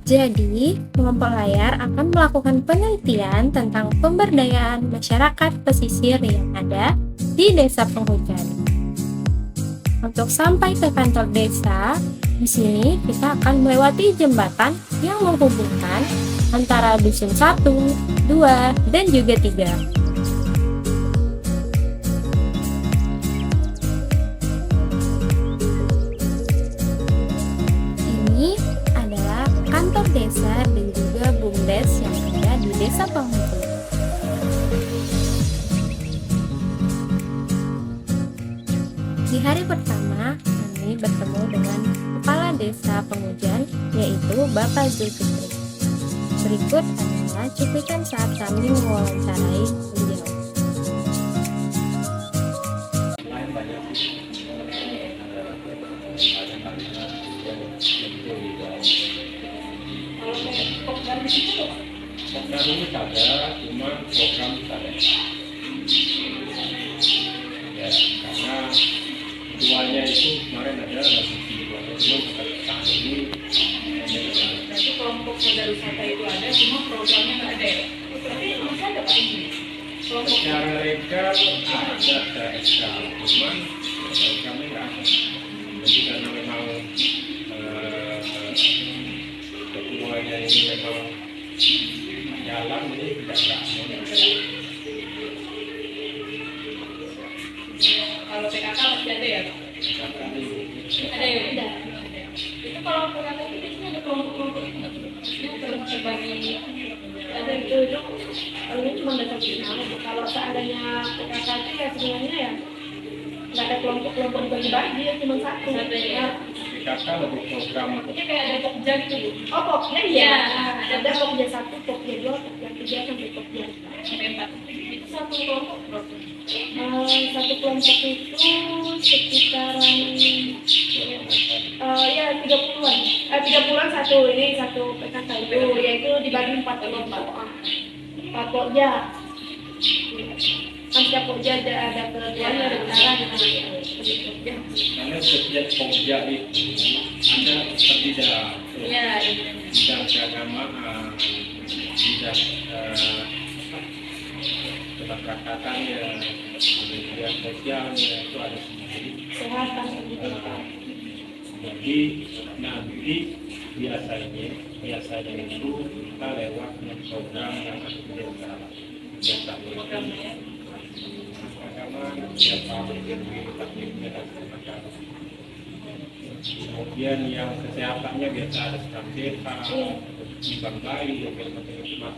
Jadi, kelompok layar akan melakukan penelitian tentang pemberdayaan masyarakat pesisir yang ada di desa penghujan. Untuk sampai ke kantor desa, di sini kita akan melewati jembatan yang menghubungkan antara dusun 1, 2, dan juga 3. Ini adalah kantor desa dan juga BUMDes yang ada di desa Penghujan. Di hari pertama, kami bertemu dengan Kepala Desa Penghujan, yaitu Bapak Zulkifli. Berikut adalah cuplikan saat kami mewawancarai beliau. Program ini ada, cuma program ada. Ya, karena keduanya itu kemarin ada belum saat ini. Berarti kelompok modal wisata itu ada, cuma programnya nggak ada ya? Berarti masih ada Pak ini? Kelompok Secara legal ada SK, cuman programnya nggak ada. Jadi karena memang keduanya ini memang jalan ini tidak kalau PKK masih ada ya? Ada ya? Ada. Itu kalau PKK itu biasanya ada kelompok-kelompok itu nggak? Maksudnya terbagi ada itu kalau ini cuma data final. Kalau seandainya PKK itu ya sebenarnya ya nggak ada kelompok-kelompok dibagi-bagi ya cuma satu. Ya. PKK lebih program Maksudnya kayak ada Pokja gitu Bu? Oh Pokja iya. Ada Pokja 1, Pokja 2, Pokja 3 sampai Pokja 4. Itu satu kelompok berapa? Satu kelompok itu sekitaran ya 30-an. 30-an satu ini satu PKK itu yaitu dibagi 4 kelompok. 4 Pokja. Kan setiap Pokja ada ketuanya ada besaran karena setiap pokja itu ada berbeda bidang keagamaan, bidang kemasyarakatan kemudian sosialnya itu ada sendiri. kesehatan pendidikan. Jadi nanti biasanya itu kita lewat program yang ada di desa agama siapa taklimnya dan semacam. Kemudian yang kesehatannya biasa ada sakit, timbang bayi, macam-macam.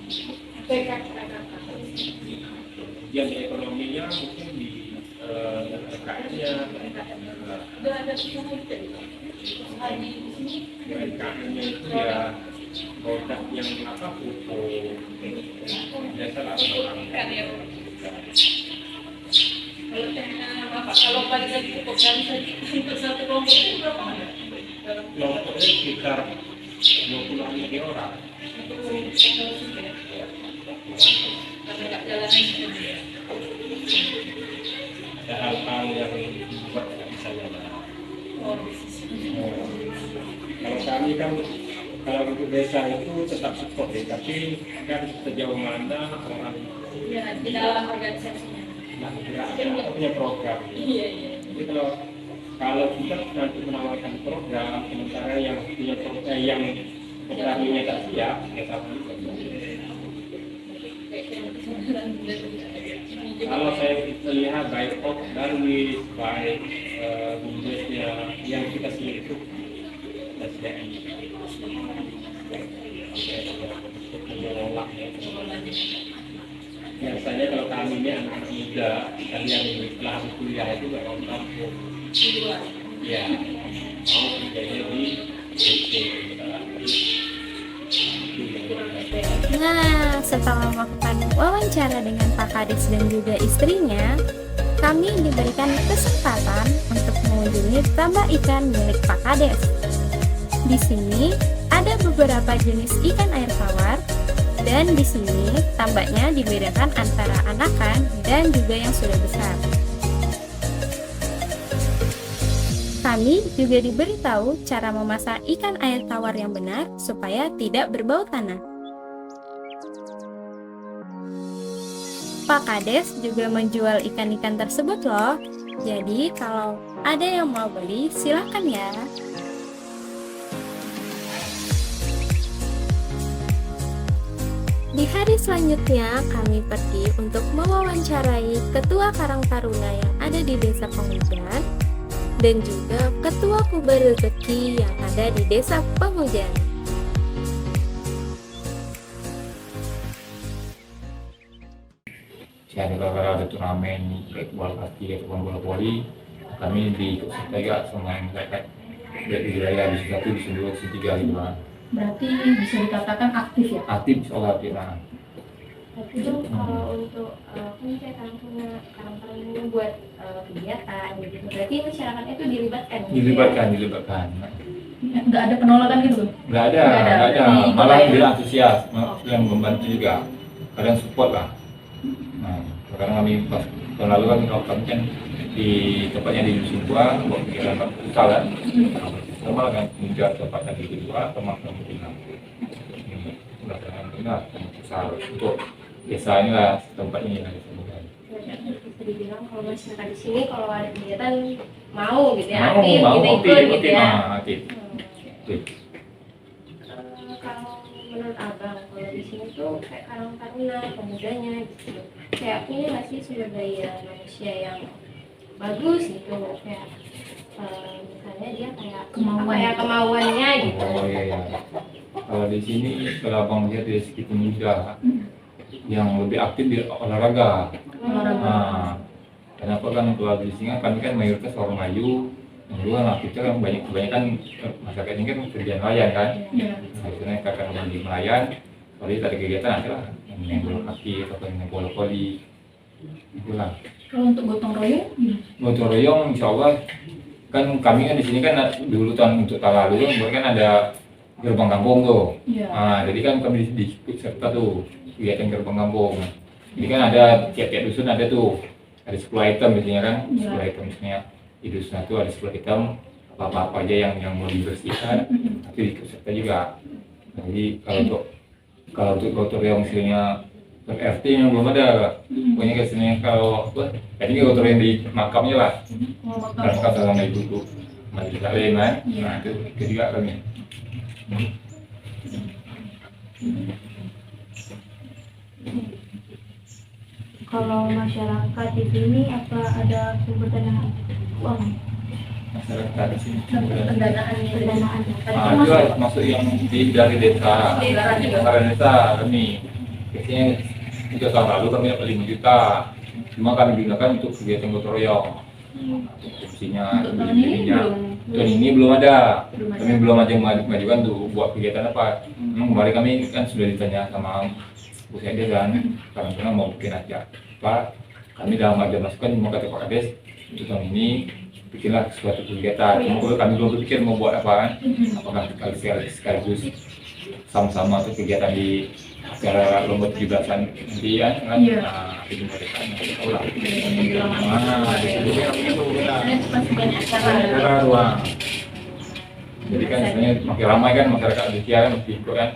Kemudian ekonominya mungkin di UMKM-nya, UMKM-nya itu ya produk yang pupuk, biasa lah Kalau balik lagi ke organisasi untuk satu kelompok itu berapa? kelompoknya sekitar 20 orang. Karena nggak jalannya gitu ya. Ada hal-hal yang buat nggak bisa jalan. Kalau kami kan kalau untuk desa itu tetap support ya, tapi kan sejauh mana orang Ya, di dalam organisasinya. punya program. Iya. Jadi kalau kita nanti menawarkan program, sementara yang punya program yang programnya tak siap, ya sama juga. Kalau saya lihat baik Darwis, baik bumdesnya yang kita sendiri itu SDM. Mengelola ya. Biasanya kalau kami ini anak-anak muda, kalian setelah habis kuliah itu nggak mau kampung. Ya, mau kerjanya di DC. Nah, setelah melakukan wawancara dengan Pak Kades dan juga istrinya, kami diberikan kesempatan untuk mengunjungi tambak ikan milik Pak Kades. Di sini ada beberapa jenis ikan air tawar, dan di sini tambaknya dibedakan antara anakan dan juga yang sudah besar. Kami juga diberitahu cara memasak ikan air tawar yang benar supaya tidak berbau tanah. Pak Kades juga menjual ikan-ikan tersebut loh. Jadi kalau ada yang mau beli, silahkan ya. Di hari selanjutnya, kami pergi untuk mewawancarai Ketua Karang Taruna yang ada di Desa Penghujan dan juga Ketua Kubah Rezeki yang ada di Desa Penghujan. Kalau ada turnamen kayak bola kaki ataupun bola voli, kami diikut serta juga sama masyarakat dari wilayah di situ di Senduro tiga lima. Berarti bisa dikatakan aktif ya? Aktif soal aktif. Itu kalau untuk kan saya Karang Taruna buat kegiatan gitu. Berarti masyarakatnya itu dilibatkan. Dilibatkan. Nggak ada penolakan gitu? Nggak ada. Malah dia antusias, yang membantu juga. Kadang support lah. Nah, karena kami pas tahun lalu kan kalau kami kan di tempatnya di Dusun Buah, buat kegiatan futsal kan. Sama kan menjual tempat tadi kedua, teman-teman kita. Benar, futsal untuk biasanya lah tempat ini ada semuanya. Bisa dibilang kalau masyarakat di sini kalau ada kegiatan mau gitu ya, Mau, kita ikut gitu ya. Aktif. Kalau menurut abang, kalau di sini tuh kayak Karang Taruna, pemudanya gitu, kayak punya nggak sih sumber daya manusia yang bagus gitu, kayak misalnya dia kayak kemauannya gitu. Oh iya. Kalau di sini kalau abang lihat dari segi pemuda yang lebih aktif di olahraga. Nah, kenapa kan kalau di sini kami kan mayoritas orang Melayu, yang dua aktifnya kan kebanyakan masyarakat ini kan kerja nelayan kan. Nah, itu kakak di nelayan, kalau ada kegiatan adalah main bola kaki atau main bola voli, itulah. Kalau untuk gotong royong? Gotong royong, insya Allah kan kami kan di sini kan dulu tahun lalu kan ada gerbang kampung tuh. Nah, jadi kan kami diikut serta tuh kegiatan gerbang kampung. Jadi kan ada tiap-tiap dusun ada tuh, ada 10 item biasanya kan, 10 item misalnya di dusun itu ada 10 item apa-apa aja yang mau dibersihkan, itu diikut serta juga. Nah, jadi kalau untuk gotong royong misalnya RT yang belum ada, pokoknya kesini kalau apa, tadi gotong royong di makamnya lah, kalau makam sama ibu tuh, masih lain kan, nah itu juga kami. Kalau masyarakat di sini apa ada sumber dana uang? Masyarakat di sini Pendanaan. itu masuk yang dari desa kami biasanya 3 tahun lalu kami dapat 5 juta, cuma kami gunakan untuk kegiatan gotong royong. Fungsinya tahun ini belum ada. Kami belum ada mengajukan tuh buat kegiatan apa. Kemarin kami kan sudah ditanya sama Bu Sede kan, karena mau bikin aja Pak, kami dalam ada masukan mau kata Pak Kades untuk tahun ini bikinlah suatu kegiatan. Cuma kami belum berpikir mau buat apa, apakah sekaligus sama-sama tuh kegiatan di acara lomba 17-an nanti ya kan. Nah, itu mereka tahu lah. Di sini Masih banyak acara ruang. Jadi kan sebenarnya makin ramai kan masyarakat Indonesia kan mesti ikut kan.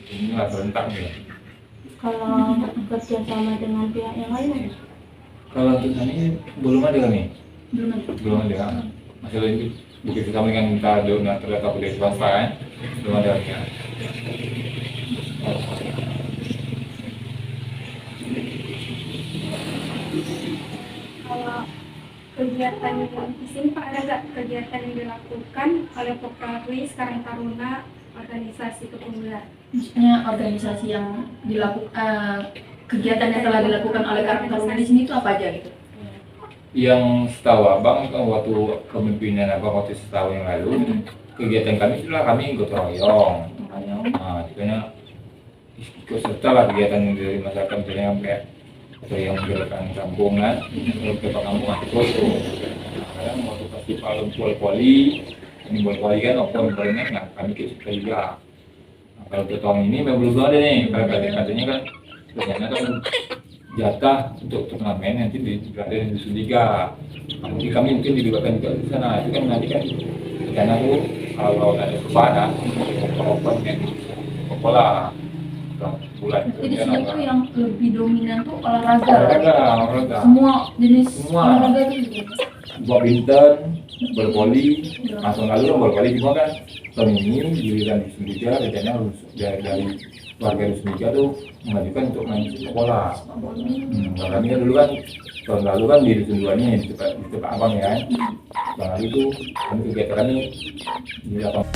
Inilah serentak gitu. Kalau kerja sama dengan pihak yang lain ada? Kalau untuk ini belum ada kami. Belum ada. Belum ada. Masih lagi begitu kami kan minta donatur atau dari swasta kan. Belum ada ya. Kalau kegiatan di sini Pak, ada nggak kegiatan yang dilakukan oleh Populari Karang Taruna organisasi kepemudaan? Maksudnya organisasi yang dilakukan, kegiatan yang telah dilakukan oleh Karang Taruna di sini itu apa aja gitu? Yang setahu abang waktu kepemimpinan abang waktu setahun yang lalu kegiatan kami itulah kami gotong royong. Nah, sebenarnya ikut serta lah kegiatan dari masyarakat misalnya kayak atau yang gerakan kampung kan, kalau ke kampung itu. Kadang waktu festival bola-voli, ini bola-voli kan open banyak, nah kami ikut serta juga. Nah, kalau untuk tahun ini memang belum ada nih, karena katanya kan biasanya kan jatah untuk turnamen nanti berada di Dusun 3. Nanti kami mungkin dilibatkan juga di sana. Itu kan nanti kan rencana tuh kalau ada perubahan open yang pola bulan. Jadi di sini tuh yang lebih dominan tuh olahraga. Olahraga. Semua jenis Semua. olahraga itu. Badminton, bola voli, langsung lalu kan bola voli semua kan. Tahun ini giliran di Dusun 3 rencana dari warga Dusun 3 tuh mengajukan untuk main sepak bola. Kami kan dulu kan tahun lalu kan di Dusun 2 nih di tempat abang ya kan. Tahun lalu tuh kami kegiatan ini di lapangan.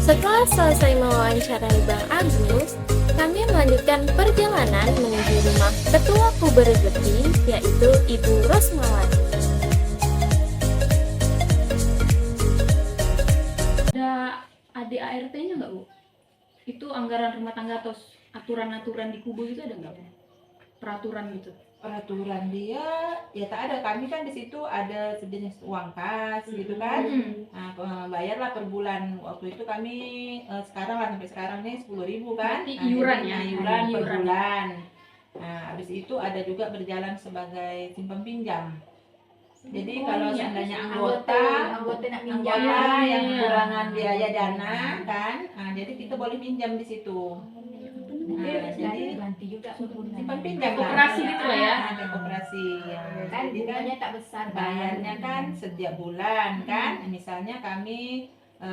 Setelah selesai mewawancarai Bang Agus, kami melanjutkan perjalanan menuju rumah Ketua Puber Rezeki, yaitu Ibu Rosmawati. Ada ADART-nya nggak, Bu? Itu anggaran rumah tangga atau aturan-aturan di Kubu itu ada nggak, Bu? Peraturan gitu. Peraturan dia ya tak ada, kami kan di situ ada sejenis uang kas gitu kan. Nah, bayarlah per bulan. Waktu itu kami sekarang lah sampai sekarang nih 10.000 kan. Berarti Nah, iuran jadi, ya? iuran per Iuran. bulan. Nah, habis itu ada juga berjalan sebagai simpan pinjam. Jadi kalau iya. seandainya anggota nak minjam. anggota yang Iya. kekurangan biaya dana kan, nah, jadi kita boleh minjam di situ. Nah, jadi ganti juga simpan pinjam lah. Koperasi gitu lah ya. Ada koperasi. Ya. kan Jadi kan bunganya tak besar bayarnya kan setiap bulan kan. Misalnya kami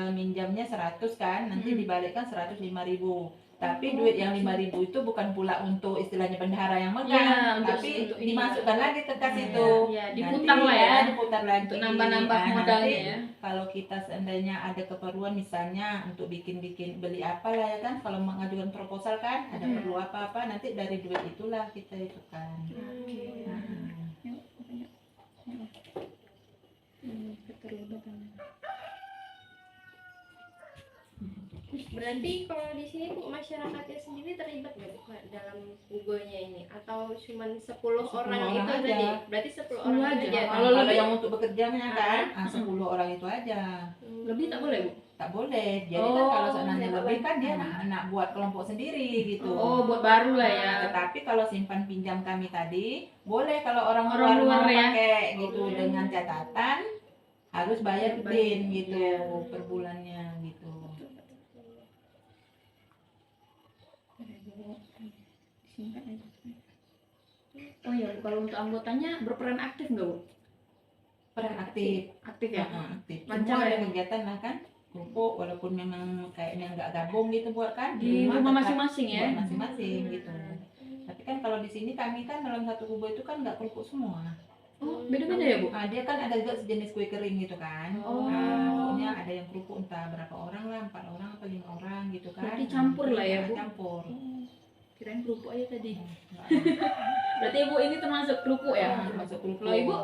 minjamnya 100 kan, nanti dibalikkan 105.000. Tapi duit yang 5.000 itu bukan pula untuk istilahnya bendahara yang Ya, megang, untuk tapi ini. dimasukkan lagi ke kas itu. Ya, Nanti, diputar lah ya. diputar lagi. Untuk nambah-nambah Nah, modalnya nanti ya. kalau kita seandainya ada keperluan misalnya untuk bikin beli apa lah ya kan, kalau mengajukan proposal kan ada perlu apa-apa, nanti dari duit itulah kita itu kan. Berarti kalau di sini Bu, masyarakatnya sendiri terlibat nggak Bu, dalam Kubonya ini? Atau cuma 10 orang orang itu aja. tadi? Berarti 10 10 orang aja. aja. Kalau Kalau lebih- yang untuk bekerjanya kan 10 orang itu aja. Lebih tak boleh, Bu? Tak boleh. Jadi kan Oh, kalau seandainya tak lebih boleh. kan dia nak buat kelompok sendiri gitu. Oh, buat baru lah ya. Tetapi kalau simpan pinjam kami tadi boleh kalau orang Orang luar luar mau ya. pakai gitu dengan catatan harus bayar PIN gitu Iya. per bulannya gitu. Oh ya, Bu, kalau untuk anggotanya berperan aktif nggak, Bu? Peran aktif. Aktif ya? Aktif. Lancar Semua ada ya? kegiatan lah kan. Kumpul walaupun memang kayaknya nggak gabung gitu buat kan Di rumah tetap masing-masing ya? buat masing-masing gitu. Tapi kan kalau di sini kami kan dalam satu kubu itu kan nggak kerupuk semua. Oh, beda-beda ya, Bu? Dia kan ada juga sejenis kue kering gitu kan. Oh. Nah, pokoknya ada yang kerupuk entah berapa orang lah, 4 orang atau 5 orang gitu kan. Berarti campur lah ya, Bu? Campur. Kirain kerupuk aja tadi. Nggak Berarti Ibu ini termasuk kerupuk ya? masuk kerupuk. Kalau Ibu?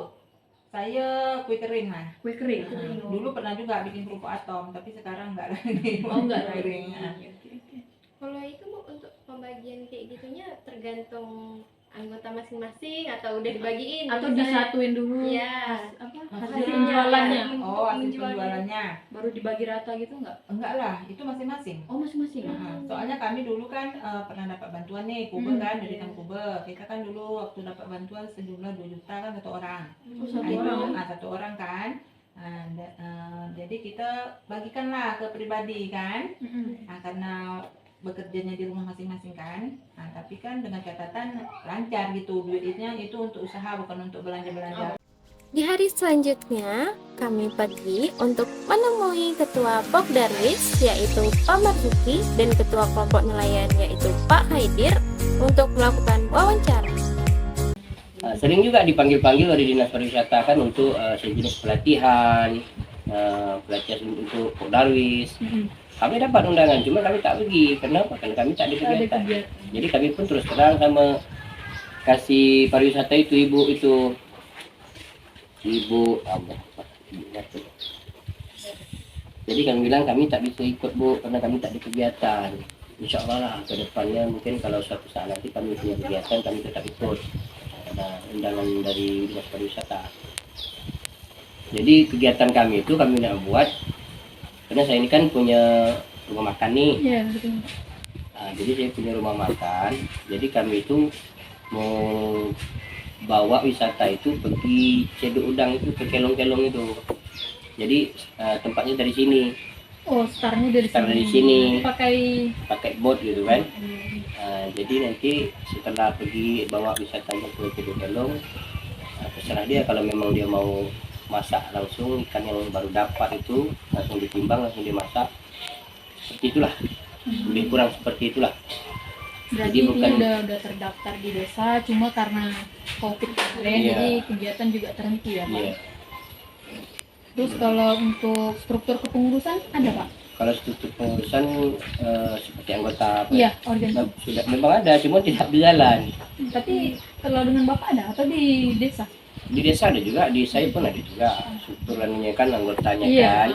Saya kue kering lah. Kue kering? Dulu pernah juga bikin kerupuk atom, tapi sekarang enggak lagi. Oh, enggak Kue lagi. kering. Oke, oke. Kalau itu Bu, untuk pembagian kayak gitunya tergantung anggota masing-masing atau udah dibagiin? Atau misalnya? disatuin dulu Iya. hasil Maksudnya, penjualannya? Oh, hasil Penjualannya. penjualannya. Baru dibagi rata gitu nggak? Enggak lah, itu masing-masing. Oh, masing-masing? Soalnya kami dulu kan pernah dapat bantuan nih, Kube kan, dari Kang Kube. Kita kan dulu waktu dapat bantuan sejumlah 2 juta kan satu orang. Oh, satu Nah, itu orang? satu orang kan. Jadi kita bagikan lah ke pribadi kan. Nah, karena bekerjanya di rumah masing-masing kan. Nah, tapi kan dengan catatan lancar gitu, duitnya itu untuk usaha bukan untuk belanja-belanja. Di hari selanjutnya, kami pergi untuk menemui Ketua Pokdarwis, yaitu Pak Marzuki, dan Ketua Kelompok Nelayan, yaitu Pak Haidir, untuk melakukan wawancara. Sering juga dipanggil-panggil dari Dinas Pariwisata kan untuk sejenis pelatihan, pelatihan untuk Pokdarwis. Kami dapat undangan, cuma kami tak pergi. Kenapa? Karena kami tak ada kegiatan. Jadi kami pun terus terang sama kasih pariwisata itu ibu Allah. Jadi kami bilang kami tak bisa ikut, Bu, karena kami tak ada kegiatan. Insya Allah lah ke depannya mungkin kalau suatu saat nanti kami punya kegiatan kami tetap ikut. Ada undangan dari Dinas Pariwisata. Jadi kegiatan kami itu kami nak buat karena saya ini kan punya rumah makan nih. Iya, betul. Nah, jadi saya punya rumah makan. Jadi kami itu mau bawa wisata itu pergi Ceduk Udang itu ke kelong-kelong itu. Jadi tempatnya dari sini, Oh, startnya dari Start sini. dari sini. Pakai pakai boat gitu kan. Jadi nanti setelah pergi bawa wisatanya ke Ceduk Kelong, terserah dia kalau memang dia mau masak langsung ikan yang baru dapat itu langsung ditimbang langsung dimasak. Seperti itulah. Lebih kurang seperti itulah. Berarti Jadi ini bukan- udah terdaftar di desa, cuma karena COVID kemarin, Iya. jadi kegiatan juga terhenti ya Pak. Iya. Terus kalau untuk struktur kepengurusan ada Pak? Kalau struktur pengurusan seperti anggota Iya, organisasi. Nah, sudah memang ada, cuma tidak berjalan. Tapi kalau dengan Bapak ada atau di desa? Di desa ada juga, di saya pun ada juga. Strukturannya kan anggotanya Iya. kan.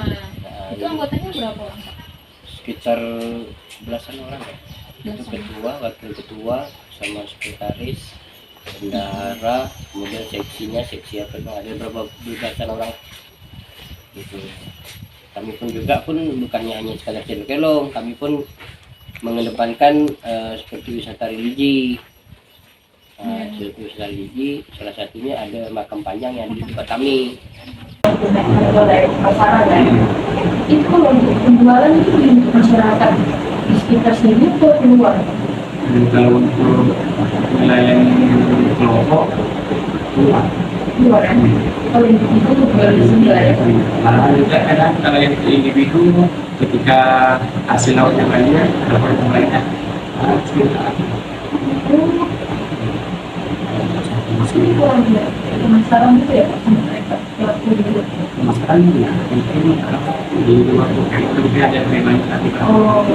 Itu anggotanya berapa orang Pak? Sekitar belasan orang ya. Itu Belasan. ketua, wakil ketua, sama sekretaris, bendahara, kemudian seksinya, seksi apa itu ada berapa belasan orang. Gitu. Kami pun juga bukannya hanya sekadar Ceduk Kelong, kami pun mengedepankan seperti wisata religi. Wisata religi salah satunya ada makam panjang yang di tempat kami. Itu kalau untuk penjualan itu di masyarakat di sekitar sini atau keluar? Kalau untuk melayani kelompok Keluar kan? Kalau individu jual di sini lah ya. Malah juga kadang kalau yang individu ketika hasil lautnya banyak dapat banyak Ini kurang ya, penasaran gitu ya Pak sama mereka pelaku dulu. masakan ya mungkin di luar itu juga ada memang tadi Oh.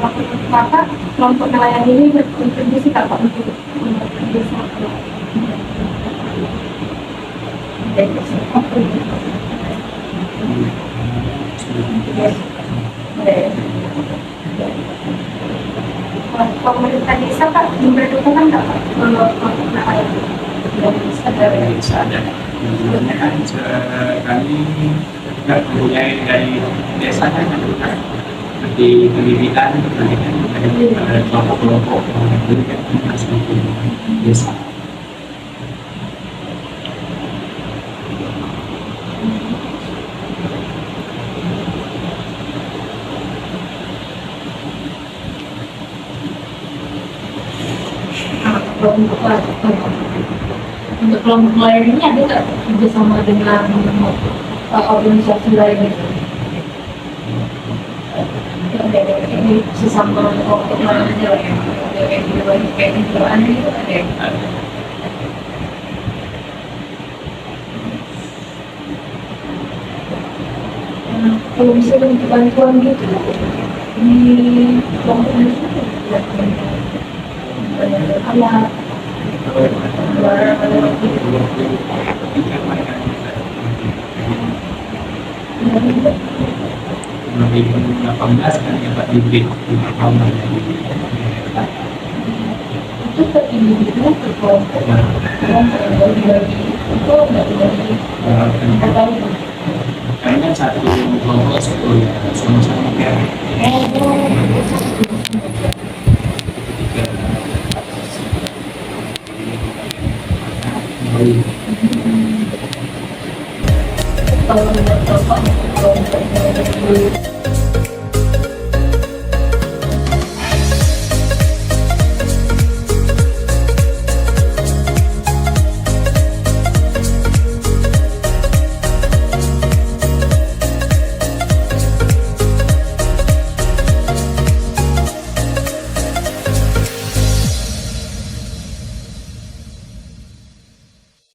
Kalau untuk Bapak, kelompok nelayan ini berkontribusi tak Pak untuk desa? Pemerintah desa Pak memberitakan nggak Pak kalau kelompok nelayan dari desa dari ada sebenarnya kan kami juga mempunyai dari desa kan juga seperti pendidikan ada kelompok-kelompok pendidikan masih di desa. untuk kelompok nelayan ini ada nggak kerjasama dengan organisasi lain? Ini sesama kelompok nelayan aja lah ya. Kayak di luar itu ada ya? Kalau misalnya untuk bantuan gitu di kelompok nelayan alat Ribu 18 kan dapat diberi itu per individu per kelompok kelompok yang bagi-bagi itu nggak dibagi atau karena kan satu kelompok sepuluh sama-sama ya. kalau menurut Bapak kelompok